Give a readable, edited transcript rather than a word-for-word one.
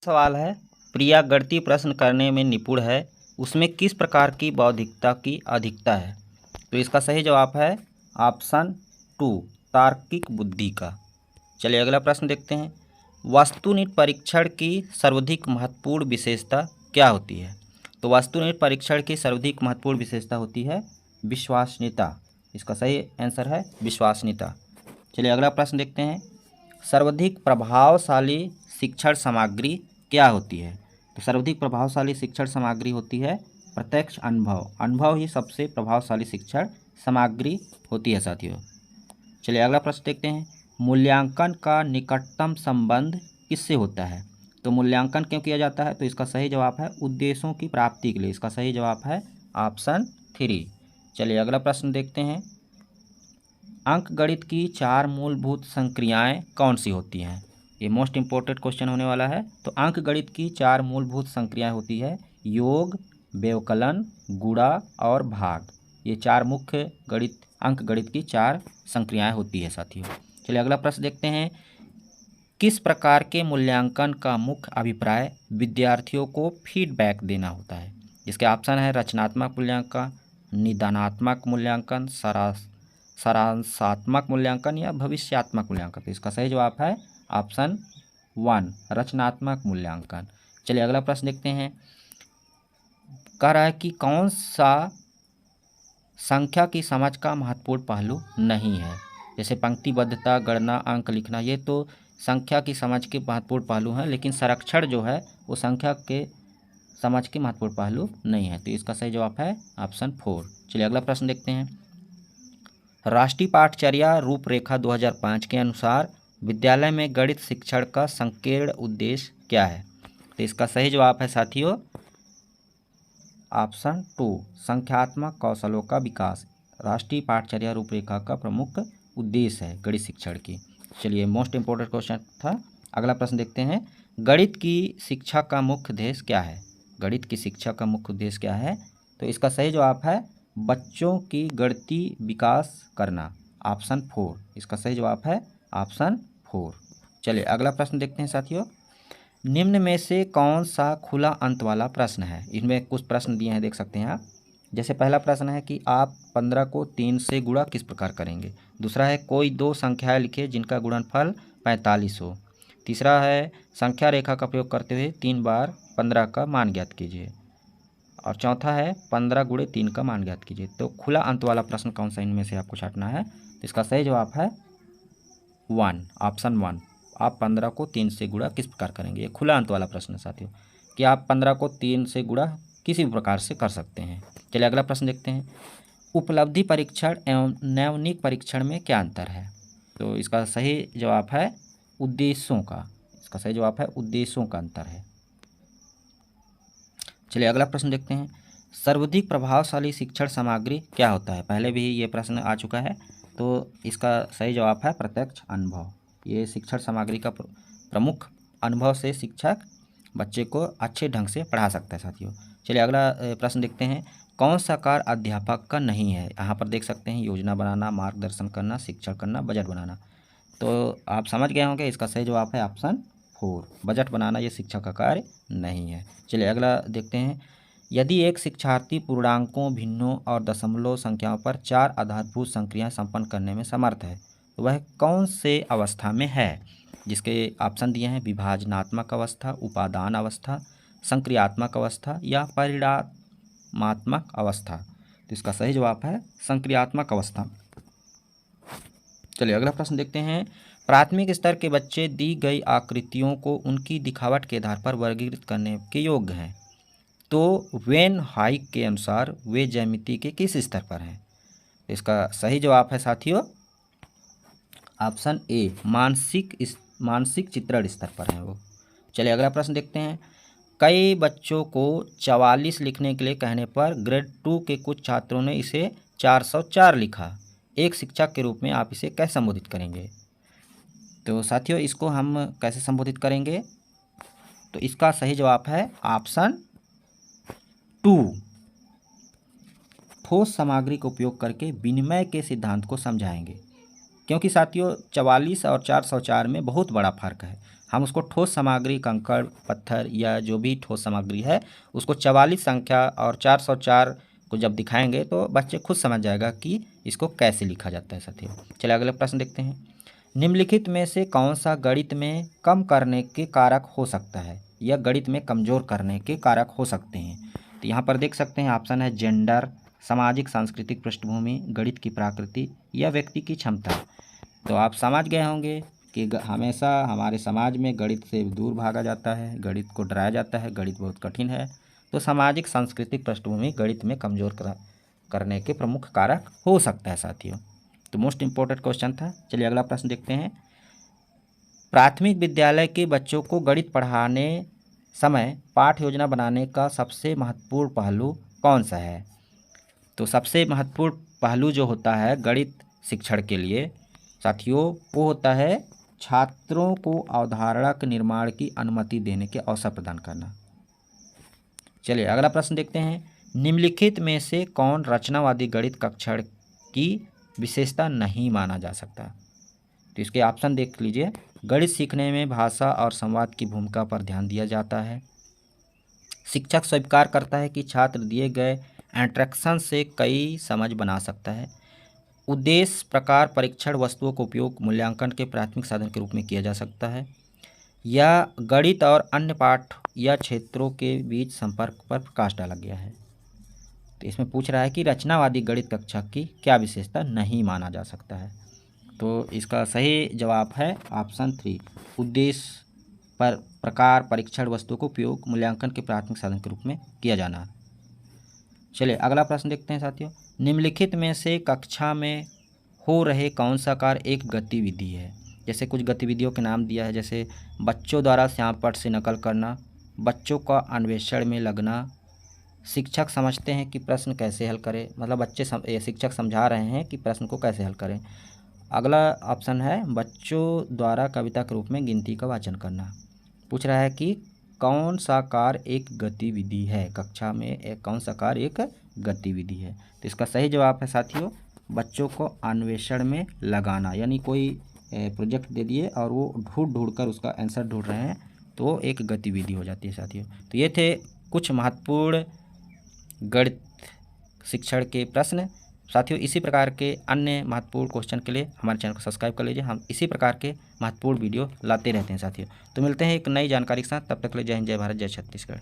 सवाल है, प्रिया गणितीय प्रश्न करने में निपुण है, उसमें किस प्रकार की बौद्धिकता की अधिकता है? तो इसका सही जवाब है ऑप्शन 2, तार्किक बुद्धि का। चलिए अगला प्रश्न देखते हैं। वस्तुनिष्ठ परीक्षण की सर्वाधिक महत्वपूर्ण विशेषता क्या होती है? तो वस्तुनिष्ठ परीक्षण की सर्वाधिक महत्वपूर्ण विशेषता होती है विश्वसनीयता। इसका सही आंसर है विश्वसनीयता। चलिए अगला प्रश्न देखते हैं। सर्वाधिक प्रभावशाली शिक्षण सामग्री क्या होती है? तो सर्वाधिक प्रभावशाली शिक्षण सामग्री होती है प्रत्यक्ष अनुभव। अनुभव ही सबसे प्रभावशाली शिक्षण सामग्री होती है साथियों। चलिए अगला प्रश्न देखते हैं। मूल्यांकन का निकटतम संबंध किससे होता है? तो मूल्यांकन क्यों किया जाता है? तो इसका सही जवाब है उद्देश्यों की प्राप्ति के लिए। इसका सही जवाब है ऑप्शन 3। चलिए अगला प्रश्न देखते हैं। अंकगणित की 4 मूलभूत संक्रियाएं कौन सी होती हैं? ये मोस्ट इंपॉर्टेंट क्वेश्चन होने वाला है। तो अंकगणित की 4 मूलभूत संक्रियाएं होती है योग, व्यवकलन, गुणा और भाग। ये 4 मुख्य अंकगणित की 4 संक्रियाएं होती है साथियों। चलिए अगला प्रश्न देखते हैं। किस प्रकार के मूल्यांकन का मुख्य अभिप्राय विद्यार्थियों को फीडबैक देना होता है? इसके ऑप्शन है रचनात्मक मूल्यांकन, निदानात्मक मूल्यांकन, सारांशात्मक मूल्यांकन या भविष्यात्मक मूल्यांकन। तो इसका सही जवाब है ऑप्शन 1, रचनात्मक मूल्यांकन। चलिए अगला प्रश्न देखते हैं। कह रहा है कि कौन सा संख्या की समझ का महत्वपूर्ण पहलू नहीं है? जैसे पंक्तिबद्धता, गणना, अंक लिखना, ये तो संख्या की समझ के महत्वपूर्ण पहलू हैं, लेकिन संरक्षण जो है वो संख्या के समझ के महत्वपूर्ण पहलू नहीं है। तो इसका सही जवाब है ऑप्शन 4। चलिए अगला प्रश्न देखते हैं। राष्ट्रीय पाठचर्या रूपरेखा 2005 के अनुसार विद्यालय में गणित शिक्षण का संकीर्ण उद्देश्य क्या है? तो इसका सही जवाब है साथियों ऑप्शन 2, संख्यात्मक कौशलों का विकास। राष्ट्रीय पाठचर्या रूपरेखा का प्रमुख उद्देश्य है गणित शिक्षण की। चलिए मोस्ट इंपॉर्टेंट क्वेश्चन था। अगला प्रश्न देखते हैं। गणित की शिक्षा का मुख्य उद्देश्य क्या है? गणित की शिक्षा का मुख्य उद्देश्य क्या है? तो इसका सही जवाब है बच्चों की गणितीय विकास करना। ऑप्शन 4। इसका सही जवाब है ऑप्शन 4। चलिए अगला प्रश्न देखते हैं साथियों। निम्न में से कौन सा खुला अंत वाला प्रश्न है? इनमें कुछ प्रश्न दिए हैं, देख सकते हैं आप। जैसे पहला प्रश्न है कि आप 15 को 3 से गुणा किस प्रकार करेंगे? दूसरा है कोई 2 संख्याएं लिखिए जिनका गुणनफल 45 हो। तीसरा है संख्या रेखा का प्रयोग करते हुए 3 बार 15 का मान ज्ञात कीजिए। और चौथा है 15 गुणे 3 का मान ज्ञात कीजिए। तो खुला अंत वाला प्रश्न कौन सा इनमें से आपको छांटना है? तो इसका सही जवाब है 1, ऑप्शन 1। आप 15 को 3 से गुणा किस प्रकार करेंगे? ये खुला अंत वाला प्रश्न है साथियों, कि आप 15 को 3 से गुणा किसी भी प्रकार से कर सकते हैं। चलिए अगला प्रश्न देखते हैं। उपलब्धि परीक्षण एवं नैवनिक परीक्षण में क्या अंतर है? तो इसका सही जवाब है उद्देश्यों का। इसका सही जवाब है उद्देश्यों का अंतर है। चलिए अगला प्रश्न देखते हैं। सर्वाधिक प्रभावशाली शिक्षण सामग्री क्या होता है? पहले भी ये प्रश्न आ चुका है। तो इसका सही जवाब है प्रत्यक्ष अनुभव। ये शिक्षण सामग्री का प्रमुख अनुभव से शिक्षक बच्चे को अच्छे ढंग से पढ़ा सकता है साथियों। चलिए अगला प्रश्न देखते हैं। कौन सा कार्य अध्यापक का नहीं है? यहाँ पर देख सकते हैं योजना बनाना, मार्गदर्शन करना, शिक्षण करना, बजट बनाना। तो आप समझ गए होंगे, इसका सही जवाब है ऑप्शन 4, बजट बनाना ये शिक्षक का कार्य नहीं है। चलिए अगला देखते हैं। यदि एक शिक्षार्थी पूर्णांकों, भिन्नों और दशमलव संख्याओं पर 4 आधारभूत संक्रियाएं संपन्न करने में समर्थ है, तो वह कौन से अवस्था में है? जिसके ऑप्शन दिए हैं विभाजनात्मक अवस्था, उपादान अवस्था, संक्रियात्मक अवस्था या परिणामात्मक अवस्था। तो इसका सही जवाब है संक्रियात्मक अवस्था। चलिए अगला प्रश्न देखते हैं। प्राथमिक स्तर के बच्चे दी गई आकृतियों को उनकी दिखावट के आधार पर वर्गीकृत करने के योग्य हैं, तो वेन हाइक के अनुसार वे ज्यामिति के किस स्तर पर हैं? इसका सही जवाब है साथियों ऑप्शन ए, मानसिक चित्रण स्तर पर हैं वो। चलिए अगला प्रश्न देखते हैं। कई बच्चों को 44 लिखने के लिए कहने पर ग्रेड 2 के कुछ छात्रों ने इसे 404 लिखा। एक शिक्षक के रूप में आप इसे कैसे संबोधित करेंगे? तो साथियों इसको हम कैसे संबोधित करेंगे? तो इसका सही जवाब है ऑप्शन 2, ठोस सामग्री का उपयोग करके विनिमय के सिद्धांत को समझाएंगे। क्योंकि साथियों 44 और 404 में बहुत बड़ा फर्क है। हम उसको ठोस सामग्री, कंकड़, पत्थर या जो भी ठोस सामग्री है उसको 44 संख्या और 404 को जब दिखाएंगे तो बच्चे खुद समझ जाएगा कि इसको कैसे लिखा जाता है साथियों। चलिए अगला प्रश्न देखते हैं। निम्नलिखित में से कौन सा गणित में कम करने के कारक हो सकता है या गणित में कमज़ोर करने के कारक हो सकते हैं? तो यहाँ पर देख सकते हैं ऑप्शन है जेंडर, सामाजिक सांस्कृतिक पृष्ठभूमि, गणित की प्रकृति या व्यक्ति की क्षमता। तो आप समझ गए होंगे कि हमेशा हमारे समाज में गणित से दूर भागा जाता है, गणित को डराया जाता है, गणित बहुत कठिन है। तो सामाजिक सांस्कृतिक पृष्ठभूमि गणित में कमज़ोर करने के प्रमुख कारक हो सकता है साथियों। तो मोस्ट इम्पोर्टेंट क्वेश्चन था। चलिए अगला प्रश्न देखते हैं। प्राथमिक विद्यालय के बच्चों को गणित पढ़ाने समय पाठ योजना बनाने का सबसे महत्वपूर्ण पहलू कौन सा है? तो सबसे महत्वपूर्ण पहलू जो होता है गणित शिक्षण के लिए साथियों वो होता है छात्रों को अवधारणा के निर्माण की अनुमति देने के अवसर प्रदान करना। चलिए अगला प्रश्न देखते हैं। निम्नलिखित में से कौन रचनावादी गणित कक्षण की विशेषता नहीं माना जा सकता? तो इसके ऑप्शन देख लीजिए। गणित सीखने में भाषा और संवाद की भूमिका पर ध्यान दिया जाता है। शिक्षक स्वीकार करता है कि छात्र दिए गए इंस्ट्रक्शन से कई समझ बना सकता है। उद्देश्य प्रकार परीक्षण वस्तुओं का उपयोग मूल्यांकन के प्राथमिक साधन के रूप में किया जा सकता है। या गणित और अन्य पाठ या क्षेत्रों के बीच संपर्क पर प्रकाश डाला गया है। तो इसमें पूछ रहा है कि रचनावादी गणित कक्षा की क्या विशेषता नहीं माना जा सकता है? तो इसका सही जवाब है ऑप्शन 3, उद्देश्य पर प्रकार परीक्षण वस्तु को उपयोग मूल्यांकन के प्राथमिक साधन के रूप में किया जाना। चलिए अगला प्रश्न देखते हैं साथियों। निम्नलिखित में से कक्षा में हो रहे कौन सा कार्य एक गतिविधि है? जैसे कुछ गतिविधियों के नाम दिया है, जैसे बच्चों द्वारा श्यामपट्ट से नकल करना, बच्चों का अन्वेषण में लगना, शिक्षक समझते हैं कि प्रश्न कैसे हल करें, मतलब शिक्षक समझा रहे हैं कि प्रश्न को कैसे हल करें। अगला ऑप्शन है बच्चों द्वारा कविता के रूप में गिनती का वाचन करना। पूछ रहा है कि कौन सा कार्य एक गतिविधि है, कक्षा में कौन सा कार्य एक गतिविधि है? तो इसका सही जवाब है साथियों बच्चों को अन्वेषण में लगाना, यानी कोई प्रोजेक्ट दे दिए और वो ढूंढ कर उसका आंसर ढूंढ रहे हैं तो एक गतिविधि हो जाती है साथियों। तो ये थे कुछ महत्वपूर्ण गणित शिक्षण के प्रश्न साथियों। इसी प्रकार के अन्य महत्वपूर्ण क्वेश्चन के लिए हमारे चैनल को सब्सक्राइब कर लीजिए। हम इसी प्रकार के महत्वपूर्ण वीडियो लाते रहते हैं साथियों। तो मिलते हैं एक नई जानकारी के साथ, तब तक के लिए जय हिंद, जय भारत, जय छत्तीसगढ़।